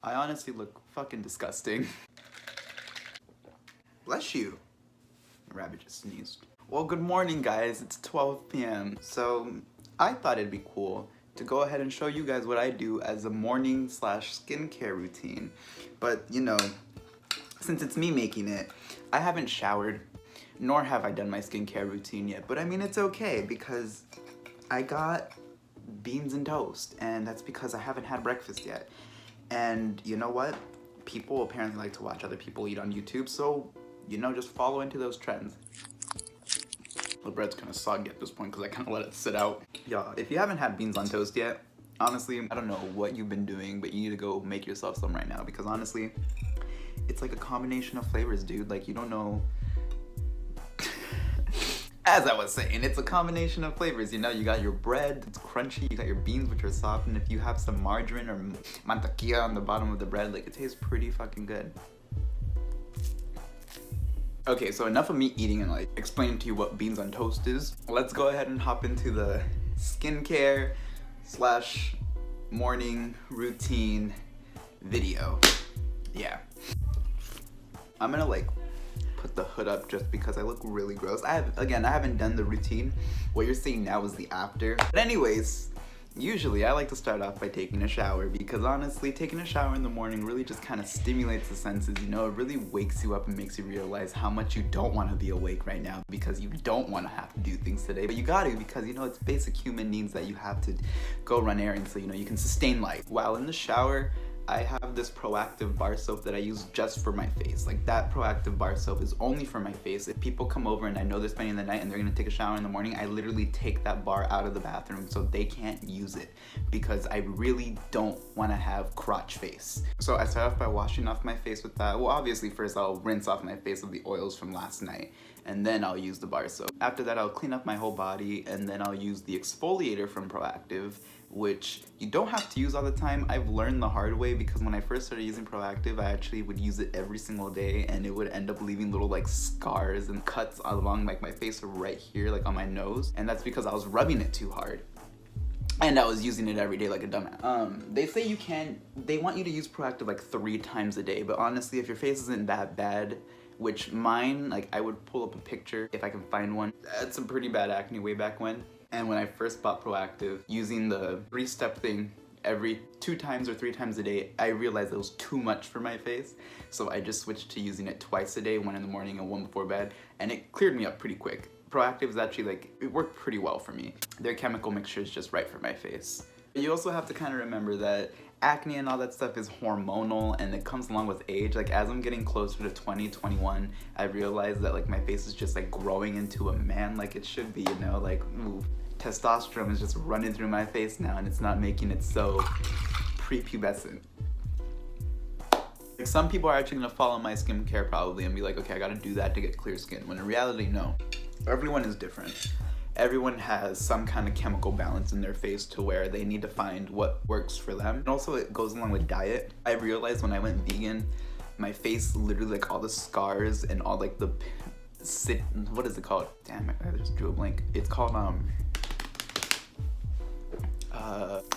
I honestly look fucking disgusting. Bless you. Rabbit just sneezed. Well, good morning, guys. It's 12 p.m. So I thought it'd be cool to go ahead and show you guys what I do as a morning slash skincare routine. But you know, since it's me making it, I haven't showered, nor have I done my skincare routine yet. But I mean, it's okay because I got beans and toast, and that's because I haven't had breakfast yet. And you know what? People apparently like to watch other people eat on YouTube, so you know, just follow into those trends. The bread's kind of soggy at this point because I kind of let it sit out. Y'all, if you haven't had beans on toast yet, honestly, I don't know what you've been doing, but you need to go make yourself some right now because honestly, it's like a combination of flavors, dude. Like, you don't know. As I was saying, it's a combination of flavors. You know, you got your bread that's crunchy, you got your beans which are soft, and if you have some margarine or mantequilla on the bottom of the bread, like, it tastes pretty fucking good. Okay, so enough of me eating and like explaining to you what beans on toast is. Let's go ahead and hop into the skincare slash morning routine video. Yeah. I'm gonna like put the hood up just because I look really gross. I haven't done the routine. What you're seeing now is the after. But anyways, usually I like to start off by taking a shower because honestly, taking a shower in the morning really just kind of stimulates the senses, you know? It really wakes you up and makes you realize how much you don't want to be awake right now because you don't want to have to do things today, but you got to because, you know, it's basic human needs that you have to go run errands so, you know, you can sustain life. While in the shower, I have this Proactive bar soap that I use just for my face. Like, that Proactive bar soap is only for my face. If people come over and I know they're spending the night and they're gonna take a shower in the morning, I literally take that bar out of the bathroom so they can't use it because I really don't wanna have crotch face. So I start off by washing off my face with that. Well, obviously first I'll rinse off my face with the oils from last night and then I'll use the bar soap. After that, I'll clean up my whole body and then I'll use the exfoliator from Proactive, which you don't have to use all the time. I've learned the hard way because when I first started using Proactive, I actually would use it every single day and it would end up leaving little like scars and cuts along like my face right here, like on my nose. And that's because I was rubbing it too hard. And I was using it every day like a dumbass. They say they want you to use Proactive like 3 times a day, but honestly, if your face isn't that bad, which mine, like I would pull up a picture if I can find one. That's some pretty bad acne way back when. And when I first bought Proactive, using the 3-step thing every 2 times or 3 times a day, I realized it was too much for my face. So I just switched to using it twice a day, one in the morning and one before bed, and it cleared me up pretty quick. Proactive is actually like, it worked pretty well for me. Their chemical mixture is just right for my face. You also have to kind of remember that acne and all that stuff is hormonal and it comes along with age. Like, as I'm getting closer to 20, 21, I realized that like my face is just like growing into a man like it should be, you know? Like, ooh, testosterone is just running through my face now and it's not making it so prepubescent. Like, some people are actually gonna follow my skincare probably and be like, okay, I gotta do that to get clear skin, when in reality, no. Everyone is different. Everyone has some kind of chemical balance in their face to where they need to find what works for them. And also it goes along with diet. I realized when I went vegan, my face literally, like all the scars and all like the what is it called? Damn it, I just drew a blank. It's called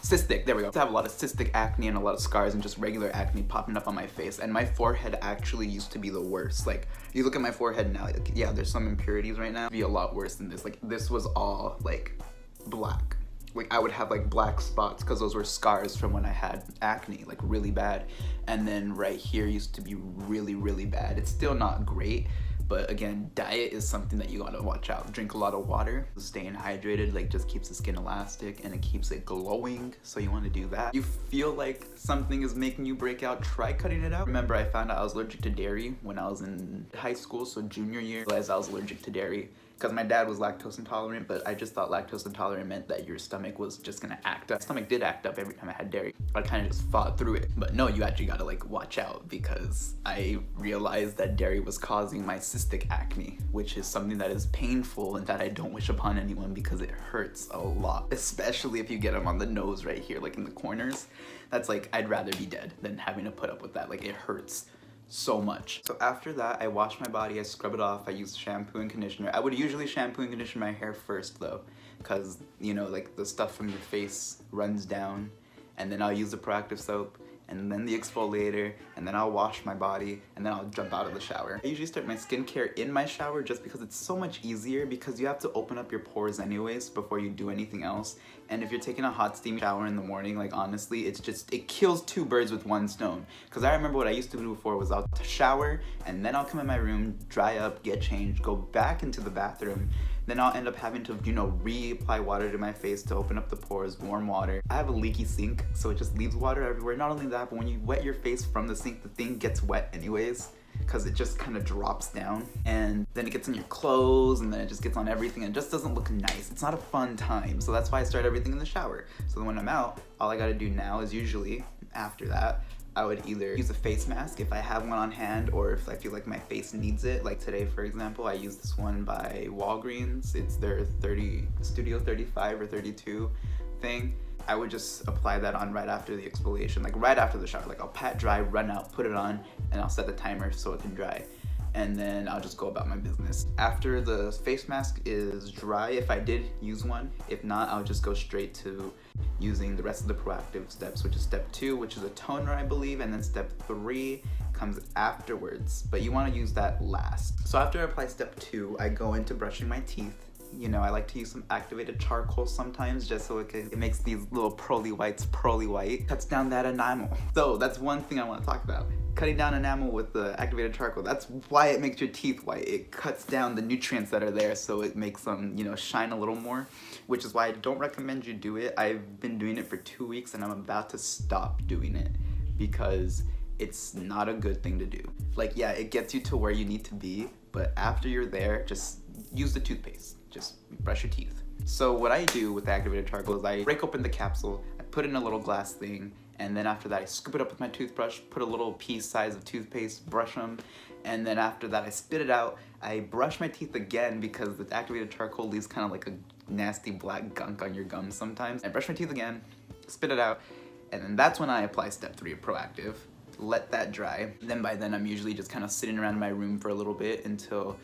cystic, there we go. I have a lot of cystic acne and a lot of scars and just regular acne popping up on my face, and my forehead actually used to be the worst. Like, you look at my forehead now, like, yeah, there's some impurities right now. It'd be a lot worse than this. Like, this was all like black. Like, I would have like black spots because those were scars from when I had acne, like really bad. And then right here used to be really, really bad. It's still not great, but again, diet is something that you gotta watch out. Drink a lot of water. Staying hydrated like just keeps the skin elastic and it keeps it glowing, so you wanna do that. You feel like something is making you break out, try cutting it out. Remember, I found out I was allergic to dairy when I was in high school, so junior year. I realized I was allergic to dairy because my dad was lactose intolerant, but I just thought lactose intolerant meant that your stomach was just gonna act up. My stomach did act up every time I had dairy. I kind of just fought through it. But no, you actually gotta like watch out because I realized that dairy was causing my cystic acne, which is something that is painful and that I don't wish upon anyone because it hurts a lot, especially if you get them on the nose right here, like in the corners. That's like, I'd rather be dead than having to put up with that. Like, it hurts so much. So after that, I wash my body, I scrub it off, I use shampoo and conditioner. I would usually shampoo and condition my hair first though, because, you know, like the stuff from your face runs down, and then I'll use the Proactive soap, and then the exfoliator, and then I'll wash my body, and then I'll jump out of the shower. I usually start my skincare in my shower just because it's so much easier, because you have to open up your pores anyways before you do anything else. And if you're taking a hot steamy shower in the morning, like honestly, it kills two birds with one stone. Because I remember what I used to do before was I'll shower, and then I'll come in my room, dry up, get changed, go back into the bathroom. Then I'll end up having to, reapply water to my face to open up the pores, warm water. I have a leaky sink, so it just leaves water everywhere. Not only that, but when you wet your face from the sink, the thing gets wet anyways, because it just kind of drops down. And then it gets on your clothes, and then it just gets on everything, and it just doesn't look nice. It's not a fun time, so that's why I start everything in the shower. So then when I'm out, all I gotta do now is usually, after that, I would either use a face mask if I have one on hand, or if I feel like my face needs it. Like today, for example, I used this one by Walgreens. It's their Studio 35 or 32 thing. I would just apply that on right after the exfoliation, like right after the shower. Like I'll pat dry, run out, put it on, and I'll set the timer so it can dry. And then I'll just go about my business. After the face mask is dry, if I did use one, if not, I'll just go straight to using the rest of the proactive steps, which is step 2, which is a toner, I believe, and then step 3 comes afterwards, but you want to use that last. So after I apply step 2, I go into brushing my teeth. I like to use some activated charcoal sometimes, just so it makes these little pearly whites pearly white. Cuts down that enamel. So that's one thing I want to talk about. Cutting down enamel with the activated charcoal. That's why it makes your teeth white. It cuts down the nutrients that are there, so it makes them, shine a little more, which is why I don't recommend you do it. I've been doing it for 2 weeks, and I'm about to stop doing it because it's not a good thing to do. Like, yeah, it gets you to where you need to be, but after you're there, just use the toothpaste. Just brush your teeth. So what I do with the activated charcoal is I break open the capsule, I put it in a little glass thing, and then after that I scoop it up with my toothbrush, put a little piece size of toothpaste, brush them, and then after that I spit it out. I brush my teeth again because the activated charcoal leaves kind of like a nasty black gunk on your gums sometimes. I brush my teeth again, spit it out, and then that's when I apply step 3 of proactive. Let that dry. Then by then I'm usually just kind of sitting around my room for a little bit until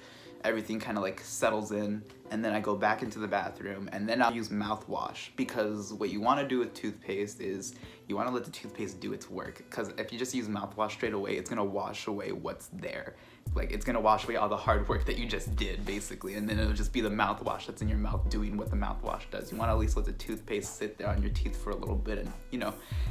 everything kind of like settles in, and then I go back into the bathroom, and then I'll use mouthwash, because what you want to do with toothpaste is you want to let the toothpaste do its work, because if you just use mouthwash straight away, it's going to wash away what's there. Like, it's going to wash away all the hard work that you just did, basically, and then it'll just be the mouthwash that's in your mouth doing what the mouthwash does. You want to at least let the toothpaste sit there on your teeth for a little bit and,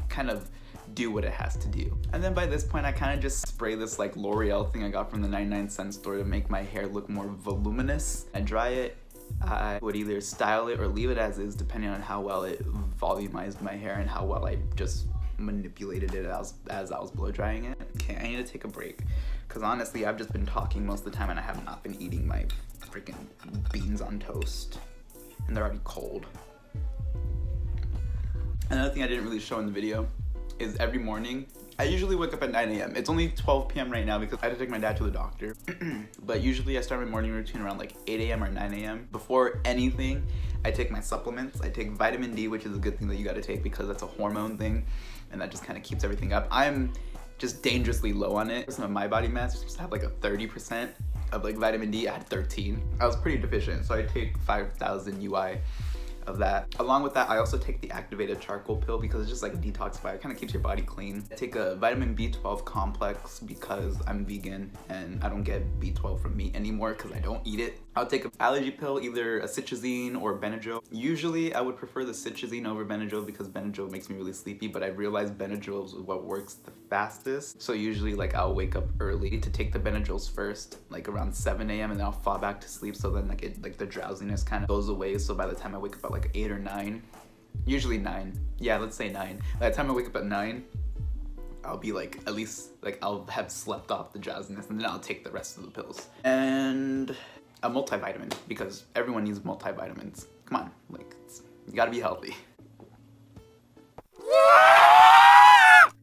kind of do what it has to do. And then by this point, I kind of just spray this like L'Oreal thing I got from the 99-cent store to make my hair look more voluminous. I dry it. I would either style it or leave it as is, depending on how well it volumized my hair and how well I just manipulated it as I was blow drying it. Okay, I need to take a break, because honestly, I've just been talking most of the time and I have not been eating my freaking beans on toast, and they're already cold. Another thing I didn't really show in the video is every morning, I usually wake up at 9 a.m. It's only 12 p.m. right now because I had to take my dad to the doctor. But usually I start my morning routine around like 8 a.m. or 9 a.m. Before anything, I take my supplements. I take vitamin D, which is a good thing that you gotta take because that's a hormone thing, and that just kind of keeps everything up. I'm just dangerously low on it. Some of my body mass just have like a 30% of like vitamin D. I had 13. I was pretty deficient, so I take 5,000 UI of that. Along with that, I also take the activated charcoal pill because it's just like a detoxifier. It kind of keeps your body clean. I take a vitamin B12 complex because I'm vegan and I don't get B12 from meat anymore because I don't eat it. I'll take an allergy pill, either a citrazine or Benadryl. Usually I would prefer the citrazine over Benadryl because Benadryl makes me really sleepy, but I realized Benadryl is what works the fastest. So usually like I'll wake up early to take the Benadryls first, like around 7 a.m. and then I'll fall back to sleep, so then like the drowsiness kind of goes away. So by the time I wake up at like 8 or 9, usually 9, yeah, let's say 9. By the time I wake up at 9, I'll be like, at least like I'll have slept off the drowsiness, and then I'll take the rest of the pills. And a multivitamin, because everyone needs multivitamins. Come on, like, you gotta be healthy.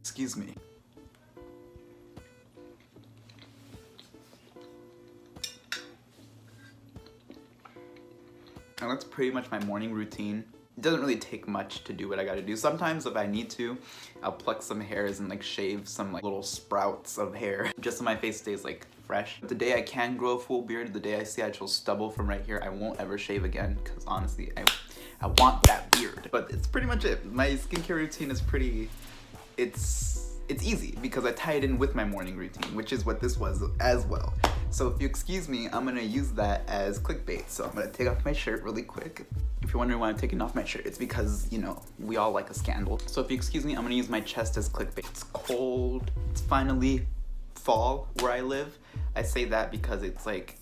Excuse me. And that's pretty much my morning routine. It doesn't really take much to do what I gotta do. Sometimes if I need to, I'll pluck some hairs and like shave some like little sprouts of hair just so my face stays like fresh. The day I can grow a full beard, the day I see actual stubble from right here, I won't ever shave again because honestly, I want that beard. But it's pretty much it. My skincare routine is pretty, it's it's easy because I tie it in with my morning routine, which is what this was as well. So if you excuse me, I'm gonna use that as clickbait. So I'm gonna take off my shirt really quick. If you're wondering why I'm taking off my shirt, it's because, you know, we all like a scandal. So if you excuse me, I'm gonna use my chest as clickbait. It's cold, it's finally fall where I live. I say that because it's like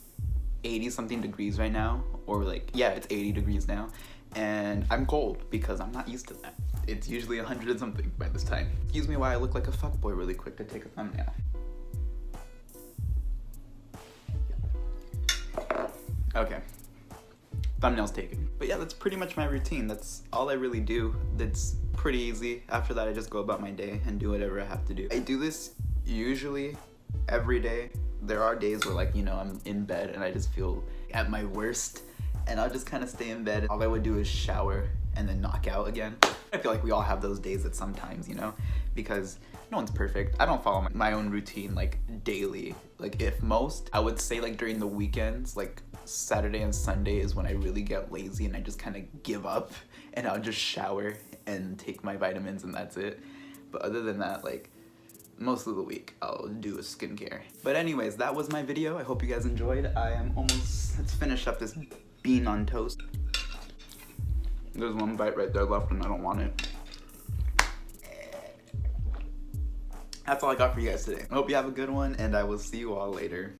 80 something degrees right now, or like, yeah, it's 80 degrees now. And I'm cold because I'm not used to that. It's usually 100 and something by this time. Excuse me while I look like a fuckboy really quick to take a thumbnail. Okay, thumbnail's taken. But yeah, that's pretty much my routine. That's all I really do. That's pretty easy. After that, I just go about my day and do whatever I have to do. I do this usually every day. There are days where, like, you know, I'm in bed and I just feel at my worst, and I'll just kind of stay in bed. All I would do is shower and then knock out again. I feel like we all have those days at sometimes, you know, because no one's perfect. I don't follow my own routine like daily. Like, if most, I would say like during the weekends, like Saturday and Sunday is when I really get lazy and I just kind of give up, and I'll just shower and take my vitamins and that's it. But other than that, like, most of the week I'll do a skincare. But anyways, that was my video. I hope you guys enjoyed. I am almost, let's finish up this bean on toast. There's one bite right there left and I don't want it. That's all I got for you guys today. I hope you have a good one, and I will see you all later.